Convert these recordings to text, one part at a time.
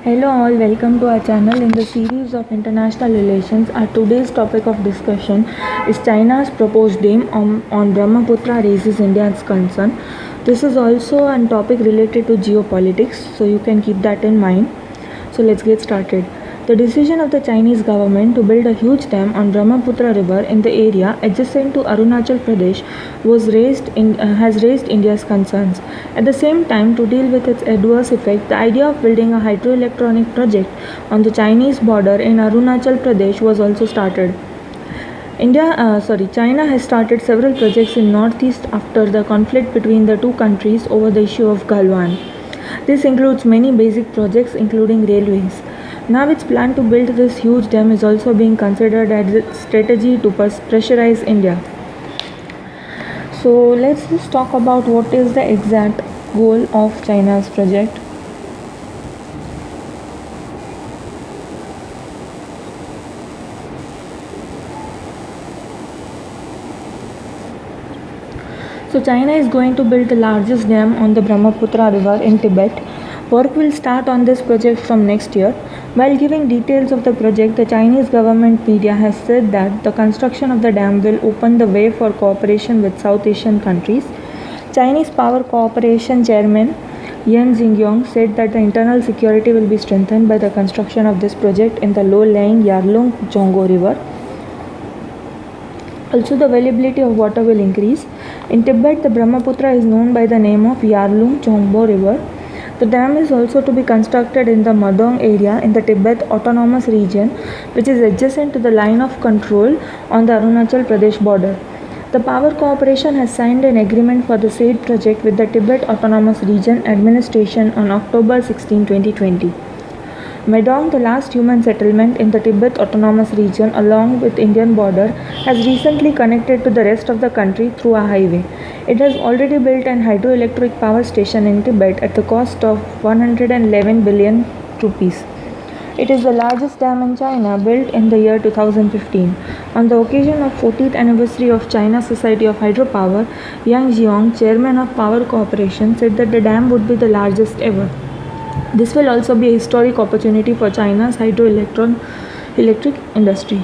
Hello all, welcome to our channel. In the series of international relations, our today's topic of discussion is China's proposed dam on Brahmaputra raises India's concern. This is also a topic related to geopolitics, so you can keep that in mind. So let's get started. The decision of the Chinese government to build a huge dam on Brahmaputra river in the area adjacent to Arunachal Pradesh has raised India's concerns. At the same time, to deal with its adverse effect, the idea of building a hydroelectronic project on the Chinese border in Arunachal Pradesh was also started. China has started several projects in northeast after the conflict between the two countries over the issue of Galwan. This includes many basic projects including railways. Now its plan to build this huge dam is also being considered as a strategy to pressurize India. So let's just talk about what is the exact goal of China's project. So China is going to build the largest dam on the Brahmaputra river in Tibet. Work will start on this project from next year. While giving details of the project, the Chinese government media has said that the construction of the dam will open the way for cooperation with South Asian countries. Chinese Power Cooperation Chairman Yan Xingyong said that the internal security will be strengthened by the construction of this project in the low-lying Yarlung-Zhongbo river. Also, the availability of water will increase. In Tibet, the Brahmaputra is known by the name of Yarlung-Zhongbo river. The dam is also to be constructed in the Madong area in the Tibet Autonomous Region, which is adjacent to the line of control on the Arunachal Pradesh border. The Power Corporation has signed an agreement for the said project with the Tibet Autonomous Region Administration on October 16, 2020. Medong, the last human settlement in the Tibet Autonomous Region along with Indian border, has recently connected to the rest of the country through a highway. It has already built an hydroelectric power station in Tibet at the cost of 111 billion rupees. It is the largest dam in China, built in the year 2015. On the occasion of 40th anniversary of China Society of Hydropower, Yang Jiong, chairman of Power Corporation, said that the dam would be the largest ever. This will also be a historic opportunity for China's electric industry.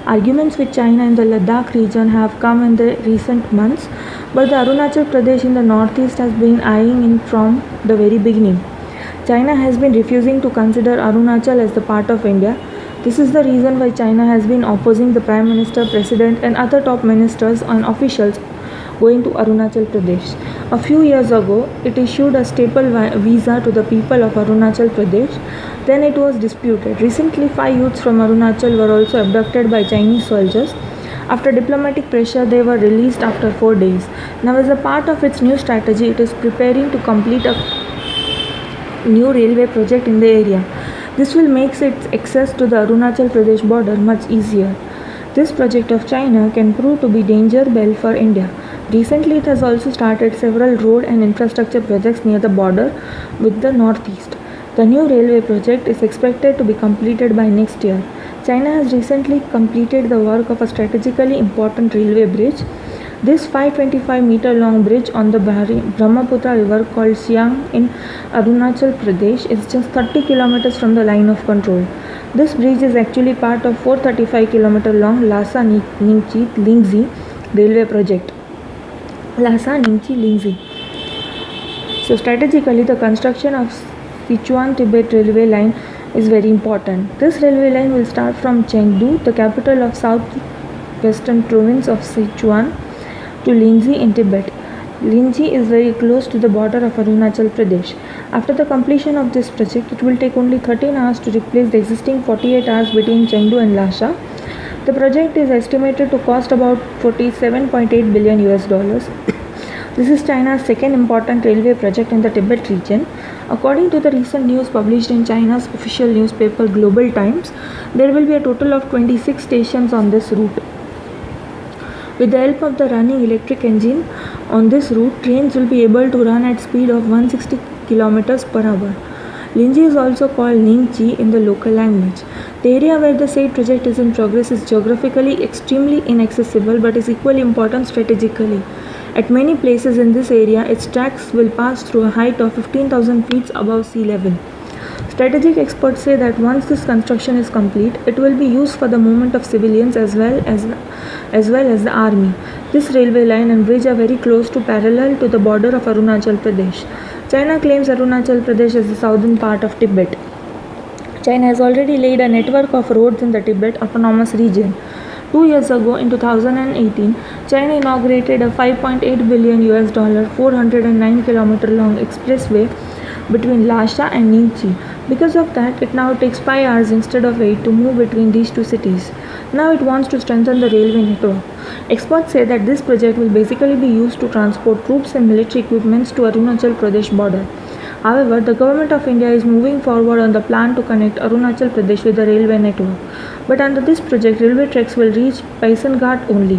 Arguments with China in the Ladakh region have come in the recent months, but the Arunachal Pradesh in the northeast has been eyeing in from the very beginning. China has been refusing to consider Arunachal as the part of India. This is the reason why China has been opposing the Prime Minister, President, and other top ministers and officials going to Arunachal Pradesh. A few years ago, it issued a staple visa to the people of Arunachal Pradesh. Then it was disputed. Recently, 5 youths from Arunachal were also abducted by Chinese soldiers. After diplomatic pressure, they were released after 4 days. Now, as a part of its new strategy, it is preparing to complete a new railway project in the area. This will make its access to the Arunachal Pradesh border much easier. This project of China can prove to be danger bell for India. Recently, it has also started several road and infrastructure projects near the border with the northeast. The new railway project is expected to be completed by next year. China has recently completed the work of a strategically important railway bridge. This 525-meter long bridge on the Brahmaputra river called Siang in Arunachal Pradesh is just 30 kilometers from the line of control. This bridge is actually part of 435-kilometer long Lhasa Ningchi Lingzi railway project. Lhasa Ningchi Lingzi. So strategically, the construction of Sichuan-Tibet railway line is very important. This railway line will start from Chengdu, the capital of southwestern province of Sichuan, to Lingzi in Tibet. Lingzi is very close to the border of Arunachal Pradesh. After the completion of this project, it will take only 13 hours to replace the existing 48 hours between Chengdu and Lhasa. The project is estimated to cost about $47.8 billion US. This is China's second important railway project in the Tibet region. According to the recent news published in China's official newspaper Global Times, there will be a total of 26 stations on this route. With the help of the running electric engine on this route, trains will be able to run at speed of 160 km per hour. Lingji is also called Ningchi in the local language. The area where the said project is in progress is geographically extremely inaccessible but is equally important strategically. At many places in this area, its tracks will pass through a height of 15,000 feet above sea level. Strategic experts say that once this construction is complete, it will be used for the movement of civilians as well as the army. This railway line and bridge are very close to parallel to the border of Arunachal Pradesh. China claims Arunachal Pradesh as the southern part of Tibet. China has already laid a network of roads in the Tibet Autonomous Region. 2 years ago, in 2018, China inaugurated a 5.8 billion US dollar 409-kilometer long expressway between Lhasa and Ningxi. Because of that, it now takes 5 hours instead of 8 to move between these two cities. Now it wants to strengthen the railway network. Experts say that this project will basically be used to transport troops and military equipments to Arunachal Pradesh border. However, the government of India is moving forward on the plan to connect Arunachal Pradesh with the railway network. But under this project, railway tracks will reach Paisanghat only,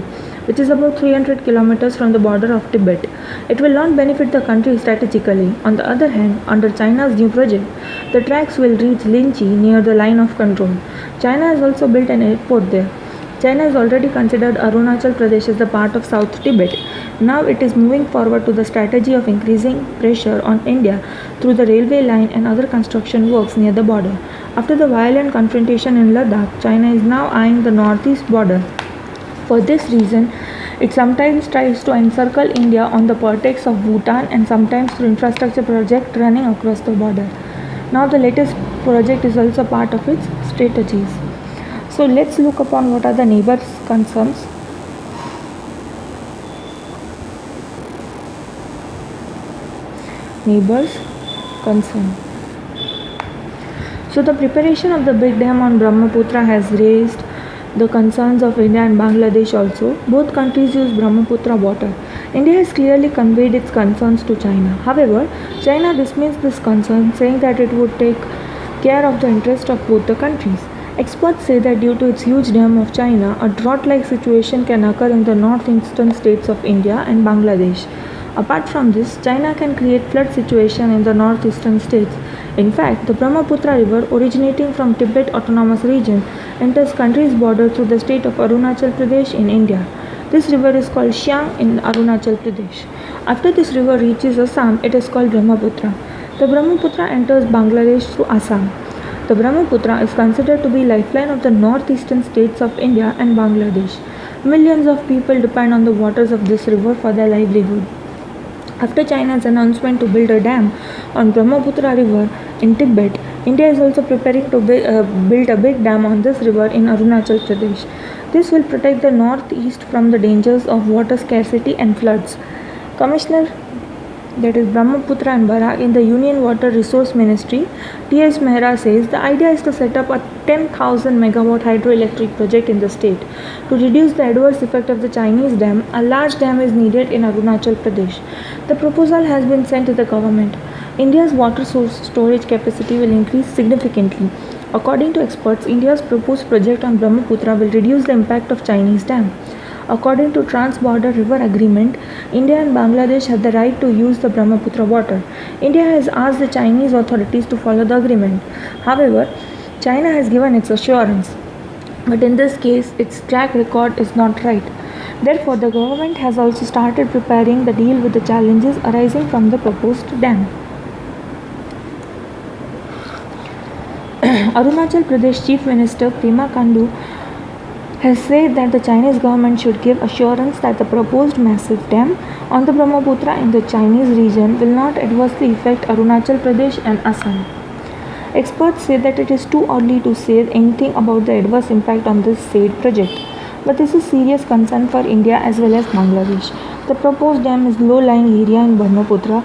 which is about 300 kilometers from the border of Tibet. It will not benefit the country strategically. On the other hand, under China's new project, the tracks will reach Linchi near the line of control. China has also built an airport there. China has already considered Arunachal Pradesh as the part of South Tibet. Now it is moving forward to the strategy of increasing pressure on India through the railway line and other construction works near the border. After the violent confrontation in Ladakh, China is now eyeing the northeast border. For this reason, it sometimes tries to encircle India on the pretext of Bhutan and sometimes through infrastructure project running across the border. Now the latest project is also part of its strategies. So let's look upon what are the neighbors' concerns. Neighbors' concern. So the preparation of the big dam on Brahmaputra has raised the concerns of India and Bangladesh also. Both countries use Brahmaputra water. India has clearly conveyed its concerns to China. However, China dismissed this concern, saying that it would take care of the interest of both the countries. Experts say that due to its huge dam of China, a drought-like situation can occur in the northeastern states of India and Bangladesh. Apart from this, China can create flood situation in the northeastern states. In fact, the Brahmaputra river, originating from Tibet Autonomous Region, enters country's border through the state of Arunachal Pradesh in India. This river is called Xiang in Arunachal Pradesh. After this river reaches Assam, it is called Brahmaputra. The Brahmaputra enters Bangladesh through Assam. The Brahmaputra is considered to be lifeline of the northeastern states of India and Bangladesh. Millions of people depend on the waters of this river for their livelihood. After China's announcement to build a dam on Brahmaputra river in Tibet, India is also preparing to build a big dam on this river in Arunachal Pradesh. This will protect the northeast from the dangers of water scarcity and floods. Commissioner, that is Brahmaputra and Barak in the Union Water Resource Ministry, T.S. Mehra says the idea is to set up a 10,000 megawatt hydroelectric project in the state. To reduce the adverse effect of the Chinese dam, a large dam is needed in Arunachal Pradesh. The proposal has been sent to the government. India's water storage capacity will increase significantly. According to experts, India's proposed project on Brahmaputra will reduce the impact of Chinese dam. According to Trans-Border River Agreement, India and Bangladesh have the right to use the Brahmaputra water. India has asked the Chinese authorities to follow the agreement. However, China has given its assurance, but in this case, its track record is not right. Therefore, the government has also started preparing the deal with the challenges arising from the proposed dam. Arunachal Pradesh Chief Minister Pema Khandu has said that the Chinese government should give assurance that the proposed massive dam on the Brahmaputra in the Chinese region will not adversely affect Arunachal Pradesh and Assam. Experts say that it is too early to say anything about the adverse impact on this said project, but this is serious concern for India as well as Bangladesh. The proposed dam is low-lying area in Brahmaputra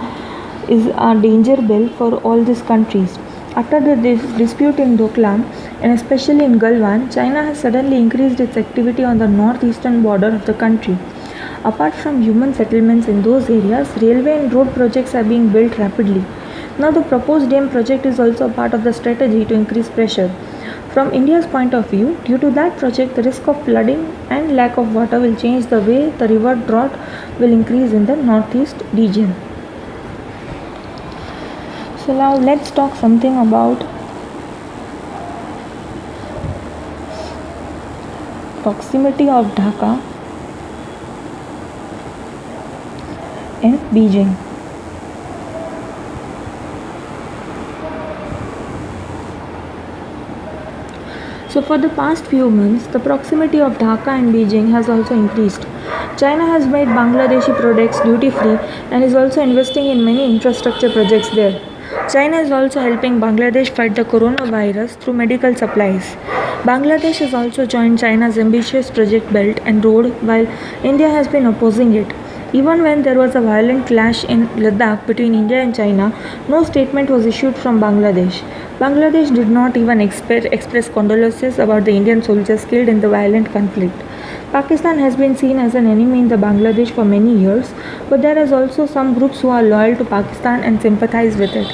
is a danger bell for all these countries. After the dispute in Doklam and especially in Galwan, China has suddenly increased its activity on the northeastern border of the country. Apart from human settlements in those areas, railway and road projects are being built rapidly. Now the proposed dam project is also a part of the strategy to increase pressure. From India's point of view, due to that project, the risk of flooding and lack of water will change the way the river drought will increase in the northeast region. So now let's talk something about proximity of Dhaka and Beijing. So, for the past few months, the proximity of Dhaka and Beijing has also increased. China has made Bangladeshi products duty free and is also investing in many infrastructure projects there. China is also helping Bangladesh fight the coronavirus through medical supplies. Bangladesh has also joined China's ambitious Project Belt and Road while India has been opposing it. Even when there was a violent clash in Ladakh between India and China, no statement was issued from Bangladesh. Bangladesh did not even express condolences about the Indian soldiers killed in the violent conflict. Pakistan has been seen as an enemy in the Bangladesh for many years, but there is also some groups who are loyal to Pakistan and sympathize with it.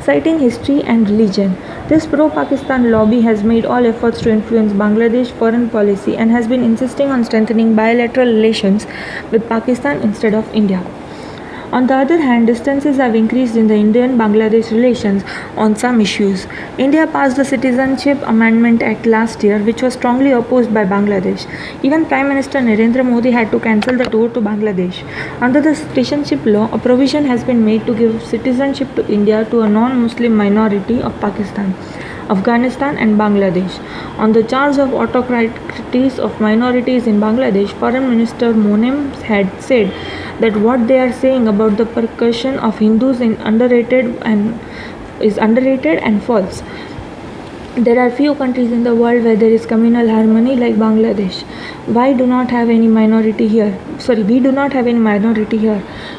Citing history and religion, this pro-Pakistan lobby has made all efforts to influence Bangladesh foreign policy and has been insisting on strengthening bilateral relations with Pakistan instead of India. On the other hand, distances have increased in the Indian-Bangladesh relations on some issues. India passed the Citizenship Amendment Act last year, which was strongly opposed by Bangladesh. Even Prime Minister Narendra Modi had to cancel the tour to Bangladesh. Under the citizenship law, a provision has been made to give citizenship to India to a non-Muslim minority of Pakistan, Afghanistan and Bangladesh. On the charge of autocracies of minorities in Bangladesh, Foreign Minister Monem had said that what they are saying about the persecution of Hindus is underrated and false. There are few countries in the world where there is communal harmony like Bangladesh. We do not have any minority here.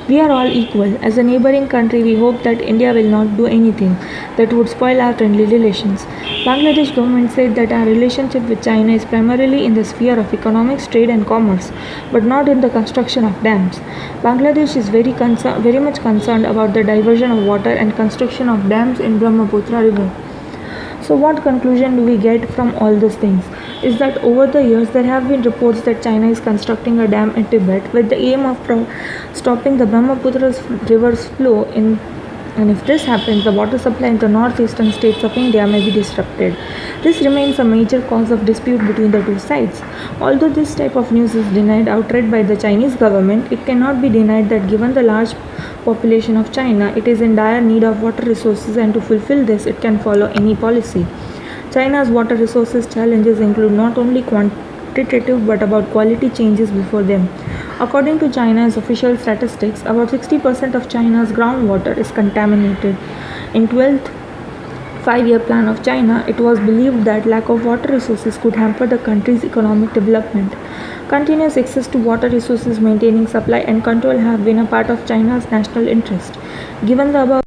We are all equal. As a neighboring country, we hope that India will not do anything that would spoil our friendly relations. Bangladesh government said that our relationship with China is primarily in the sphere of economics, trade and commerce, but not in the construction of dams. Bangladesh is very much concerned about the diversion of water and construction of dams in Brahmaputra river. So what conclusion do we get from all these things? Is that over the years there have been reports that China is constructing a dam in Tibet with the aim of stopping the Brahmaputra river's flow in, and if this happens, the water supply in the northeastern states of India may be disrupted. This remains a major cause of dispute between the two sides. Although this type of news is denied outright by the Chinese government, it cannot be denied that given the large population of China, it is in dire need of water resources, and to fulfill this, it can follow any policy. China's water resources challenges include not only quantitative but about quality changes before them. According to China's official statistics, about 60% of China's groundwater is contaminated. In 12th five-year plan of China, it was believed that lack of water resources could hamper the country's economic development. Continuous access to water resources, maintaining supply and control have been a part of China's national interest. Given the above,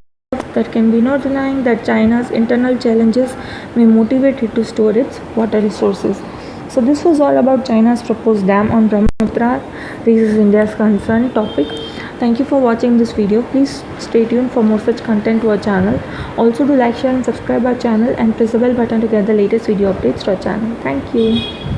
there can be no denying that China's internal challenges may motivate it to store its water resources. So this was all about China's proposed dam on Brahmaputra. This is India's concerned topic. Thank you for watching this video. Please stay tuned for more such content to our channel. Also do like, share and subscribe our channel and press the bell button to get the latest video updates to our channel. Thank you.